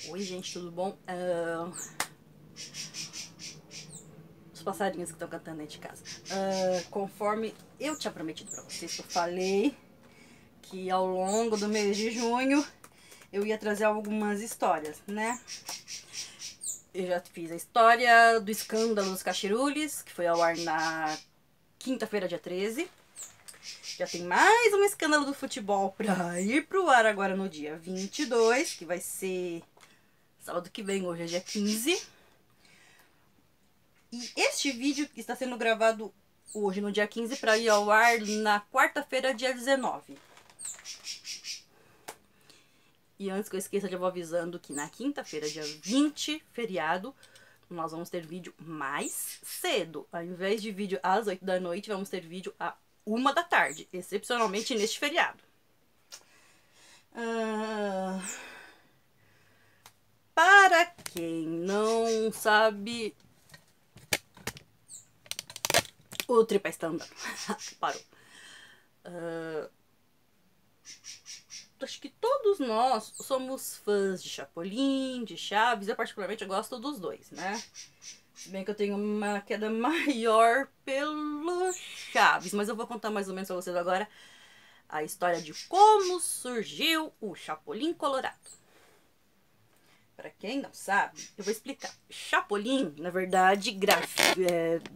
Oi, gente, tudo bom? Os passarinhos que estão cantando dentro de casa. Conforme eu tinha prometido pra vocês, eu falei que ao longo do mês de junho eu ia trazer algumas histórias, né? Eu já fiz a história do escândalo dos cachirules, que foi ao ar na quinta-feira, dia 13. Já tem mais um escândalo do futebol pra ir pro ar agora no dia 22, que vai ser sábado que vem, hoje é dia 15. E este vídeo está sendo gravado hoje, no dia 15, para ir ao ar na quarta-feira, dia 19. E antes que eu esqueça, já vou avisando que na quinta-feira, dia 20, feriado, nós vamos ter vídeo mais cedo. Ao invés de vídeo às 8 da noite, vamos ter vídeo à 1 da tarde, excepcionalmente neste feriado. Para quem não sabe... O tripé está andando. Parou. Acho que todos nós somos fãs de Chapolin, de Chaves. Eu particularmente gosto dos dois, né? Se bem que eu tenho uma queda maior pelo Chaves. Mas eu vou contar mais ou menos pra vocês agora a história de como surgiu o Chapolin Colorado. Para quem não sabe, eu vou explicar. Chapolin, na verdade,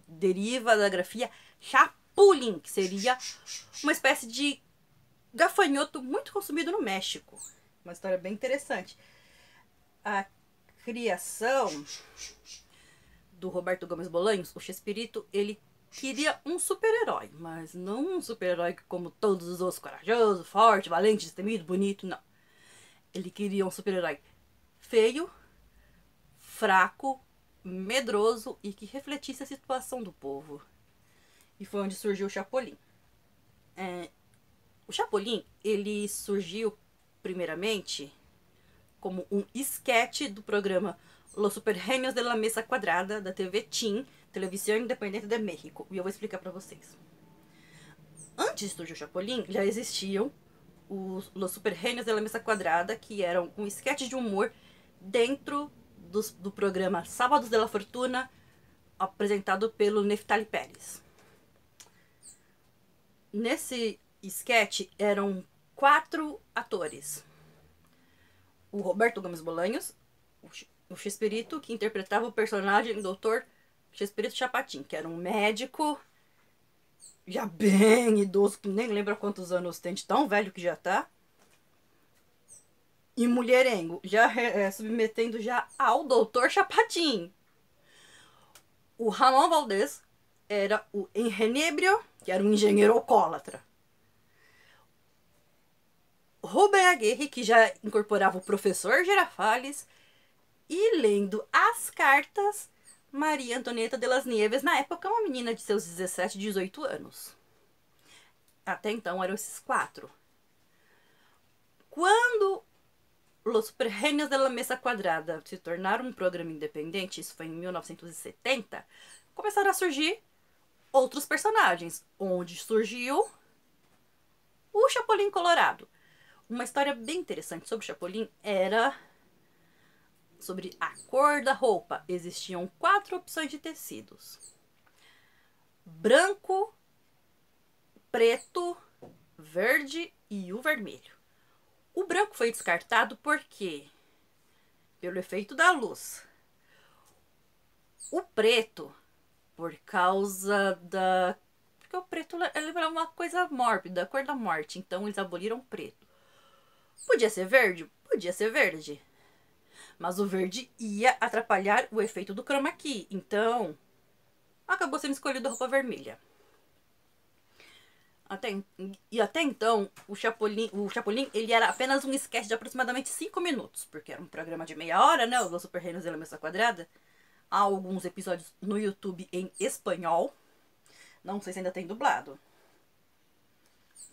deriva da grafia chapulín, que seria uma espécie de gafanhoto muito consumido no México. Uma história bem interessante. A criação do Roberto Gomes Bolanhos, o Chespirito, ele queria um super-herói, mas não um super-herói como todos os outros, corajoso, forte, valente, destemido, bonito, não. Ele queria um super-herói feio, fraco, medroso e que refletisse a situação do povo. E foi onde surgiu o Chapolin. O Chapolin, ele surgiu primeiramente como um esquete do programa Los Super Genios de la Mesa Quadrada, da TV TIM, Televisión Independiente de México. E eu vou explicar pra vocês. Antes de surgir o Chapolin, já existiam os Los Super Genios de la Mesa Quadrada, que eram um esquete de humor dentro do programa Sábados de la Fortuna, apresentado pelo Neftali Pérez. Nesse esquete eram 4 atores. O Roberto Gomes Bolanhos, o Chespirito, que interpretava o personagem do Dr. Chespirito Chapatin, que era um médico já bem idoso, que nem lembra quantos anos tem, de tão velho que já tá. E mulherengo, já submetendo já ao Dr. Chapatin. O Ramon Valdez era o Engenebrio, que era um engenheiro alcoólatra. Rubem Aguirre, que já incorporava o professor Girafales. E lendo as cartas, Maria Antonieta de las Nieves, na época uma menina de seus 17, 18 anos. Até então eram esses 4. Quando Los Super Genios de la Mesa Quadrada se tornaram um programa independente, isso foi em 1970, começaram a surgir outros personagens, onde surgiu o Chapolin Colorado. Uma história bem interessante sobre o Chapolin era sobre a cor da roupa. Existiam 4 opções de tecidos: branco, preto, verde e o vermelho. O branco foi descartado porque pelo efeito da luz. O preto, por causa da... Porque o preto lembra uma coisa mórbida, a cor da morte. Então eles aboliram o preto. Podia ser verde? Podia ser verde. Mas o verde ia atrapalhar o efeito do chroma key. Então, acabou sendo escolhido a roupa vermelha. Até então, o Chapolin ele era apenas um sketch de aproximadamente 5 minutos. Porque era um programa de meia hora, né? O Super Reinos de la Mesa Quadrada. Há alguns episódios no YouTube em espanhol. Não sei se ainda tem dublado.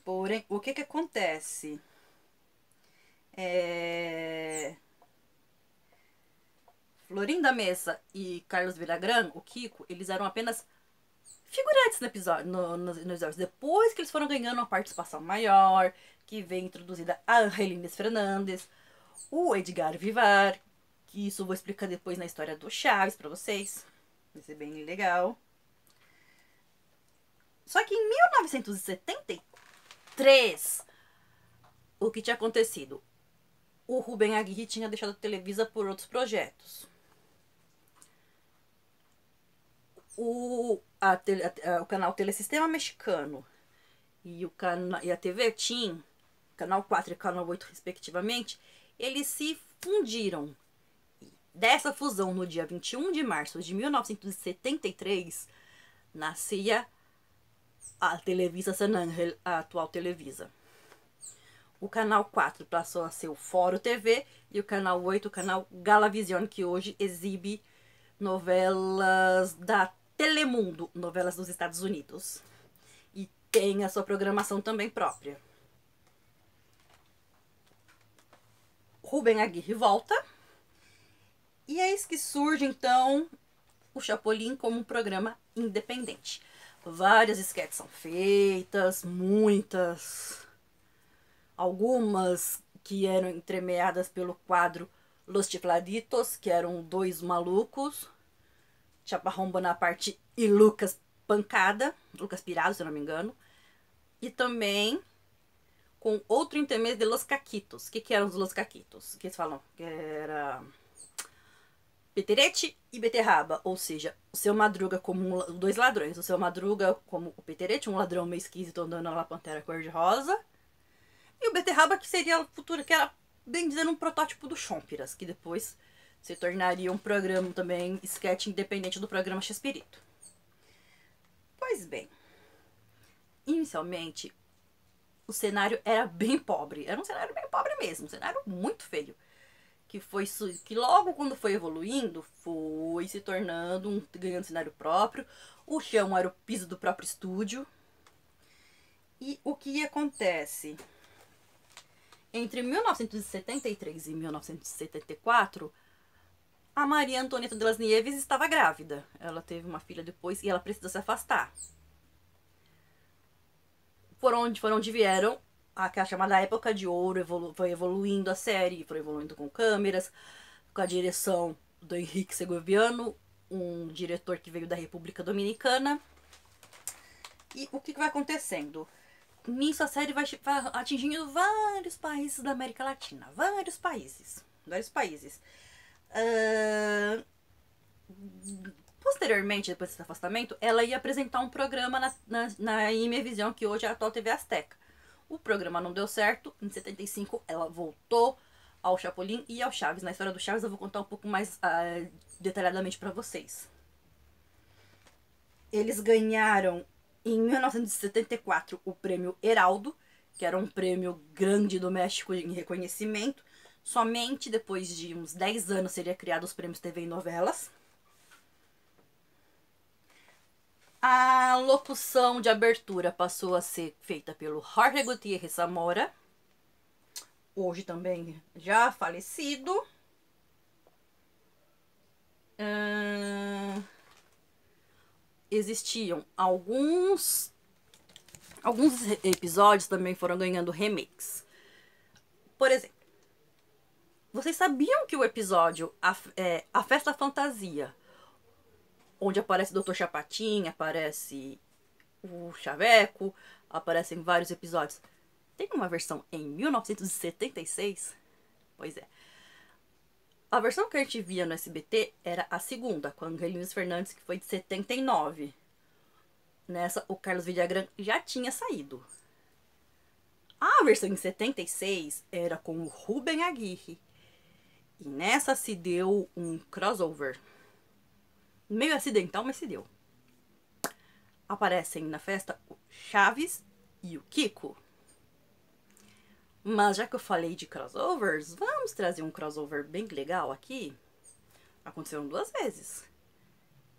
Porém, o que acontece? Florinda Mesa e Carlos Villagrán, o Kiko, eles eram apenas figurantes no episódio, nos episódios. Depois que eles foram ganhando uma participação maior, que veio introduzida a Angelines Fernandes, o Edgar Vivar, Que isso eu vou explicar depois na história do Chaves pra vocês. Vai ser bem legal. Só que em 1973, o que tinha acontecido? O Rubem Aguirre tinha deixado a Televisa por outros projetos. O canal Telesistema Mexicano e a TV TIM, canal 4 e canal 8 respectivamente, eles se fundiram. Dessa fusão, no dia 21 de março de 1973, nascia a Televisa San Ángel, a atual Televisa. O canal 4 passou a ser o Foro TV e o canal 8 o canal Galavision, que hoje exibe novelas da Telemundo, novelas dos Estados Unidos. E tem a sua programação também própria. Rubem Aguirre volta. E eis que surge, então, o Chapolin como um programa independente. Várias sketches são feitas, muitas. Algumas que eram entremeadas pelo quadro Los Chifladitos, que eram dois malucos, Chaparrão Bonaparte e Lucas Pancada, Lucas Pirado, se eu não me engano. E também com outro intermédio de Los Caquitos. O que eram os Los Caquitos? Que eles falam que era Peterete e Beterraba, ou seja, o Seu Madruga como dois ladrões. O Seu Madruga como o Peterete, um ladrão meio esquisito andando na pantera cor-de-rosa. E o Beterraba, que seria a futura, que era, bem dizendo, um protótipo do Chompiras, que depois se tornaria um programa também, sketch independente do programa Chespirito. Pois bem, inicialmente, o cenário era bem pobre. Era um cenário bem pobre mesmo, um cenário muito feio. Que logo quando foi evoluindo, foi se tornando, ganhando cenário próprio. O chão era o piso do próprio estúdio. E o que acontece? Entre 1973 e 1974, a Maria Antonieta de las Nieves estava grávida. Ela teve uma filha depois e ela precisou se afastar. Por onde vieram aquela chamada Época de Ouro, foi evoluindo a série, foi evoluindo com câmeras, com a direção do Henrique Segoviano, um diretor que veio da República Dominicana. E o que vai acontecendo? Nisso a série vai atingindo vários países da América Latina. Vários países. Posteriormente, depois desse afastamento, ela ia apresentar um programa na Imevision, que hoje é a atual TV Azteca. O programa não deu certo. Em 75 ela voltou ao Chapolin e ao Chaves. Na história do Chaves eu vou contar um pouco mais detalhadamente para vocês. Eles ganharam em 1974 o prêmio Heraldo, que era um prêmio grande do México em reconhecimento. Somente depois de uns 10 anos seria criado os prêmios TV e novelas. A locução de abertura passou a ser feita pelo Jorge Gutiérrez Zamora, hoje também já falecido. Existiam alguns episódios também foram ganhando remakes. Por exemplo, vocês sabiam que o episódio A Festa Fantasia, onde aparece o Dr. Chapatin, aparece o Chaveco, aparecem vários episódios, tem uma versão em 1976? Pois é. A versão que a gente via no SBT era a segunda, com a Angelines Fernandes, que foi de 79. Nessa, o Carlos Villagrán já tinha saído. A versão em 76 era com o Rubem Aguirre. E nessa se deu um crossover. Meio acidental, mas se deu. Aparecem na festa o Chaves e o Kiko. Mas já que eu falei de crossovers, vamos trazer um crossover bem legal aqui. Aconteceram 2 vezes.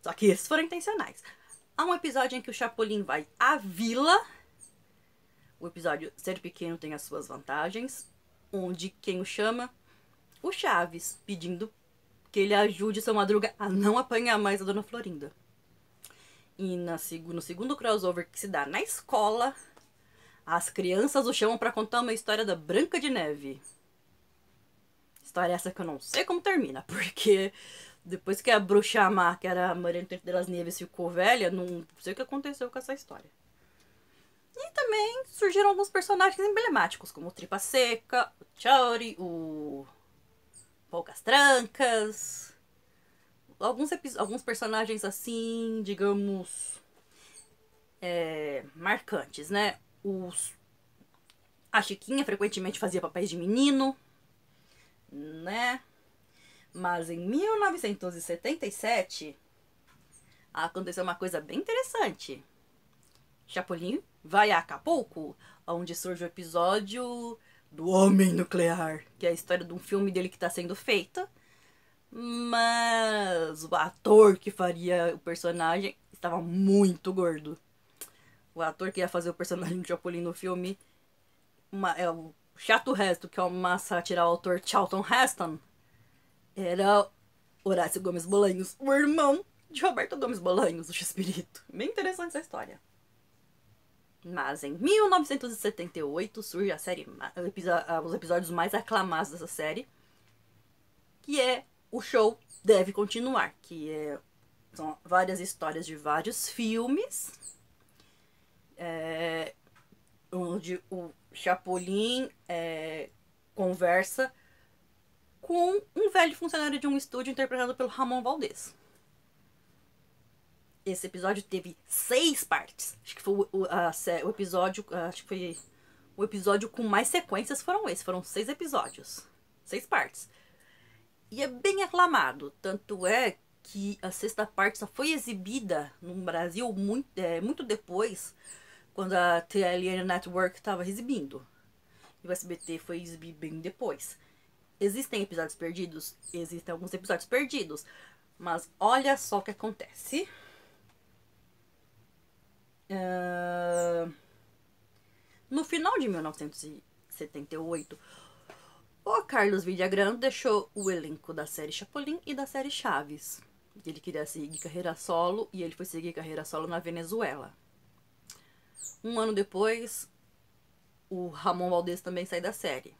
Só que esses foram intencionais. Há um episódio em que o Chapolin vai à vila. O episódio Ser Pequeno tem as suas vantagens. Onde quem o chama? O Chaves, pedindo que ele ajude o Seu Madruga a não apanhar mais a Dona Florinda. E no segundo crossover que se dá na escola, as crianças o chamam para contar uma história da Branca de Neve. História essa que eu não sei como termina, porque depois que a bruxa má, que era a Maria Antonieta das Neves, ficou velha, não sei o que aconteceu com essa história. E também surgiram alguns personagens emblemáticos, como o Tripa Seca, o Chori, o Poucas Trancas. Alguns personagens assim, digamos, marcantes, né? A Chiquinha frequentemente fazia papéis de menino, né? Mas em 1977 aconteceu uma coisa bem interessante. Chapolin vai a Acapulco, onde surge o episódio do Homem Nuclear, que é a história de um filme dele que está sendo feito. Mas o ator que faria o personagem estava muito gordo. O ator que ia fazer o personagem do Chapolin no filme é o Chato Resto, que é uma sátira ao autor Charlton Heston. Era Horácio Gomes Bolanhos, o irmão de Roberto Gomes Bolanhos, o Chespirito. Bem interessante essa história. Mas em 1978 surge a série, os episódios mais aclamados dessa série, que é O Show Deve Continuar, que são várias histórias de vários filmes, onde o Chapolin conversa com um velho funcionário de um estúdio interpretado pelo Ramon Valdez. Esse episódio teve 6 partes. Acho que foi o episódio. Acho que foi o episódio com mais sequências foram esses. Foram 6 episódios. 6 partes. E é bem aclamado. Tanto é que a 6ª parte só foi exibida no Brasil muito depois, quando a TLN Network estava exibindo. E o SBT foi exibir bem depois. Existem episódios perdidos? Existem alguns episódios perdidos. Mas olha só o que acontece. No final de 1978, o Carlos Villagrán deixou o elenco da série Chapolin e da série Chaves. Ele queria seguir carreira solo e ele foi seguir carreira solo na Venezuela. Um ano depois, o Ramon Valdez também sai da série.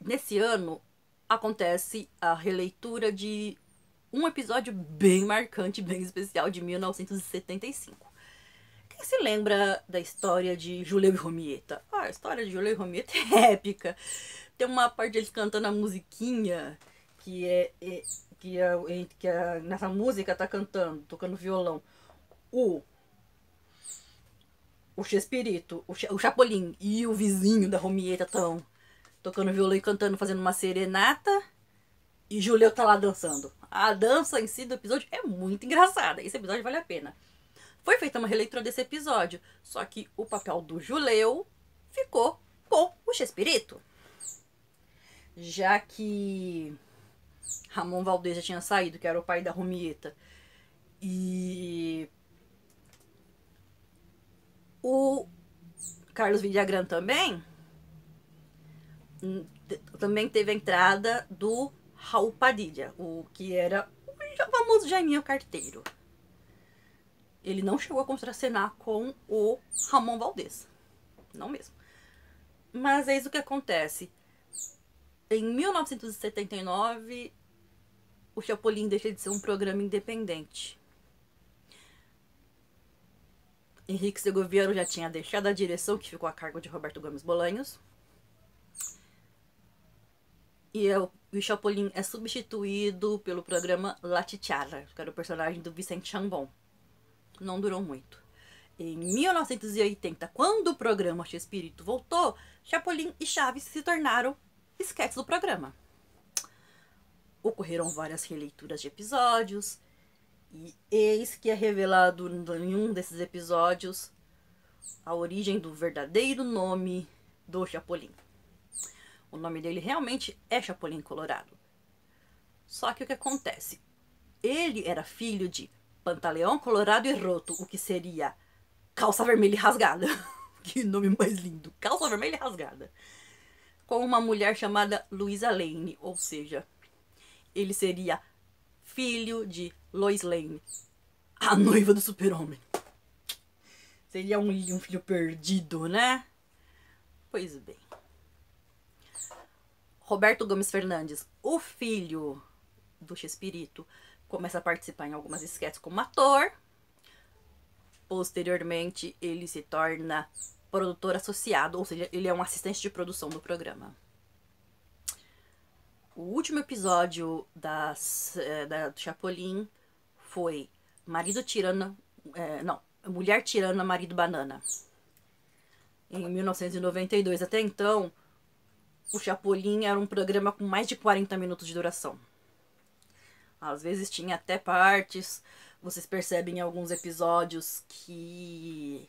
Nesse ano, acontece a releitura de um episódio bem marcante, bem especial, de 1975. Quem se lembra da história de Julio e Romieta? A história de Julio e Romieta é épica. Tem uma parte deles cantando a musiquinha, nessa música tá tocando violão, o Chespirito, o Chapolin e o vizinho da Romieta estão tocando violão e cantando, fazendo uma serenata. E Julio tá lá dançando. A dança em si do episódio é muito engraçada. Esse episódio vale a pena. Foi feita uma releitura desse episódio. Só que o papel do Julio ficou com o Chespirito. Já que Ramon Valdez já tinha saído, que era o pai da Romieta. E o Carlos Villagrán também teve a entrada do Raul Padilha, o que era o famoso Jaiminho Carteiro. Ele não chegou a contracenar com o Ramon Valdez. Não mesmo. Mas eis o que acontece. Em 1979, o Chapolin deixa de ser um programa independente. Henrique Segoviano já tinha deixado a direção, que ficou a cargo de Roberto Gomes Bolanhos. E o Chapolin é substituído pelo programa La Chicharra, que era o personagem do Vicente Chambon. Não durou muito. Em 1980, quando o programa Chespirito voltou, Chapolin e Chaves se tornaram esquetes do programa. Ocorreram várias releituras de episódios, e eis que é revelado em um desses episódios a origem do verdadeiro nome do Chapolin. O nome dele realmente é Chapolin Colorado. Só que o que acontece? Ele era filho de Pantaleão Colorado e Roto, o que seria Calça Vermelha e Rasgada. Que nome mais lindo! Calça Vermelha e Rasgada. Com uma mulher chamada Luisa Lane, ou seja, ele seria filho de Lois Lane, a noiva do Super-Homem. Seria um filho perdido, né? Pois bem. Roberto Gomes Fernandes, o filho do Chespirito, começa a participar em algumas esquetes como ator. Posteriormente, ele se torna produtor associado, ou seja, ele é um assistente de produção do programa. O último episódio da Chapolin foi Marido Tirana... Mulher Tirana, Marido Banana. Em 1992. Até então, o Chapolin era um programa com mais de 40 minutos de duração. Às vezes tinha até partes. Vocês percebem em alguns episódios que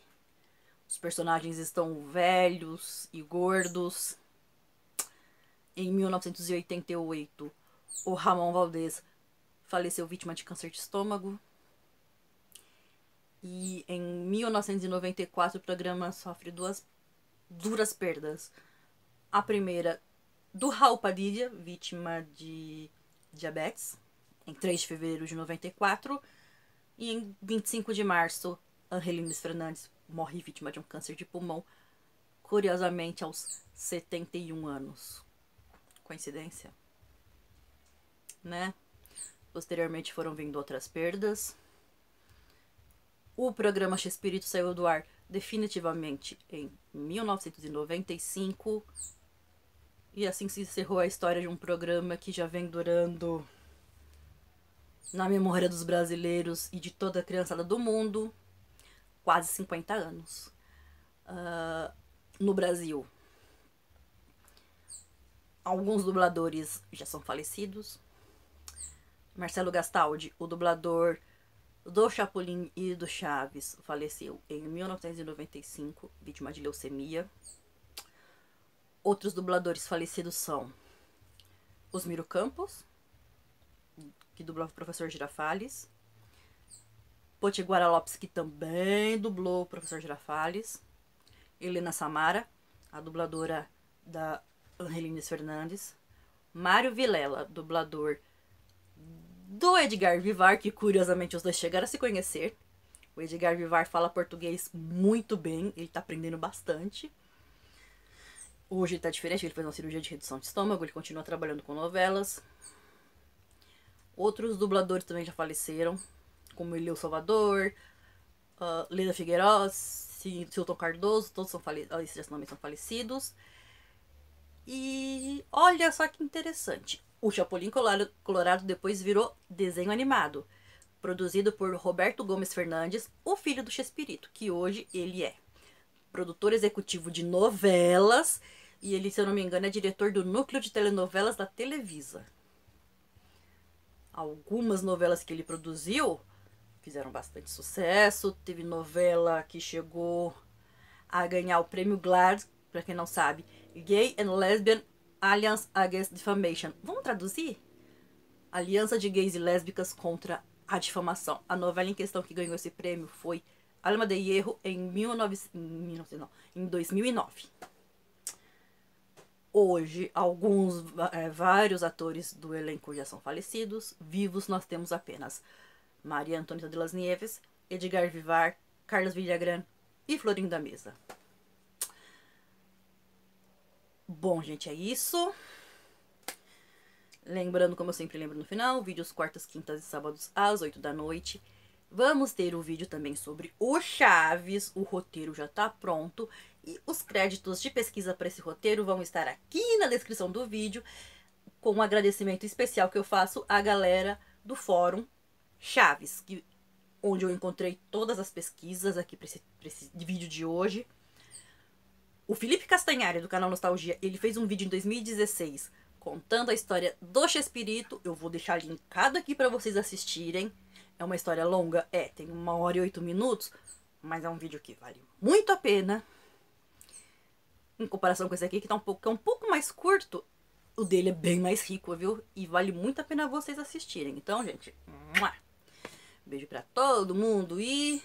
os personagens estão velhos e gordos. Em 1988, o Ramon Valdez faleceu vítima de câncer de estômago. E em 1994 o programa sofre duas duras perdas. A primeira do Raul Padilha, vítima de diabetes, em 3 de fevereiro de 94. E em 25 de março, Angelines Fernandes morre vítima de um câncer de pulmão, curiosamente aos 71 anos. Coincidência? Né? Posteriormente foram vindo outras perdas. O programa Chespirito saiu do ar definitivamente em 1995. E assim se encerrou a história de um programa que já vem durando na memória dos brasileiros e de toda a criançada do mundo quase 50 anos. No Brasil, alguns dubladores já são falecidos. Marcelo Gastaldi, o dublador do Chapolin e do Chaves, faleceu em 1995, vítima de leucemia. Outros dubladores falecidos são Osmiro Campos, que dublava o Professor Girafales. Potiguara Lopes, que também dublou o Professor Girafales. Helena Samara, a dubladora da Angelines Fernandes. Mário Vilela, dublador do Edgar Vivar, que curiosamente os dois chegaram a se conhecer. O Edgar Vivar fala português muito bem, ele tá aprendendo bastante. Hoje ele tá diferente, ele fez uma cirurgia de redução de estômago, ele continua trabalhando com novelas. Outros dubladores também já faleceram, como Eleu Salvador, Leda Figueiredo, Silton Cardoso, todos esses também são falecidos. E olha só que interessante, o Chapolin Colorado depois virou desenho animado, produzido por Roberto Gomes Fernandes, o filho do Chespirito, que hoje ele é produtor executivo de novelas e ele, se eu não me engano, é diretor do núcleo de telenovelas da Televisa. Algumas novelas que ele produziu fizeram bastante sucesso. Teve novela que chegou a ganhar o prêmio GLAAD, para quem não sabe, Gay and Lesbian Alliance Against Defamation. Vamos traduzir? Aliança de Gays e Lésbicas contra a Difamação. A novela em questão que ganhou esse prêmio foi Alma de Hierro em 2009. Hoje, vários atores do elenco já são falecidos. Vivos nós temos apenas Maria Antonieta de las Nieves, Edgar Vivar, Carlos Villagrán e Florinda da Mesa. Bom, gente, é isso. Lembrando, como eu sempre lembro no final, vídeos quartas, quintas e sábados às 8 da noite. Vamos ter um vídeo também sobre o Chaves, o roteiro já tá pronto. E os créditos de pesquisa para esse roteiro vão estar aqui na descrição do vídeo, com um agradecimento especial que eu faço à galera do Fórum Chaves, onde eu encontrei todas as pesquisas aqui para esse vídeo de hoje. O Felipe Castanhari, do canal Nostalgia, ele fez um vídeo em 2016 contando a história do Chespirito. Eu vou deixar linkado aqui para vocês assistirem. É uma história longa, tem 1 hora e 8 minutos, mas é um vídeo que vale muito a pena. Em comparação com esse aqui, que é um pouco mais curto, o dele é bem mais rico, viu? E vale muito a pena vocês assistirem. Então, gente, beijo pra todo mundo e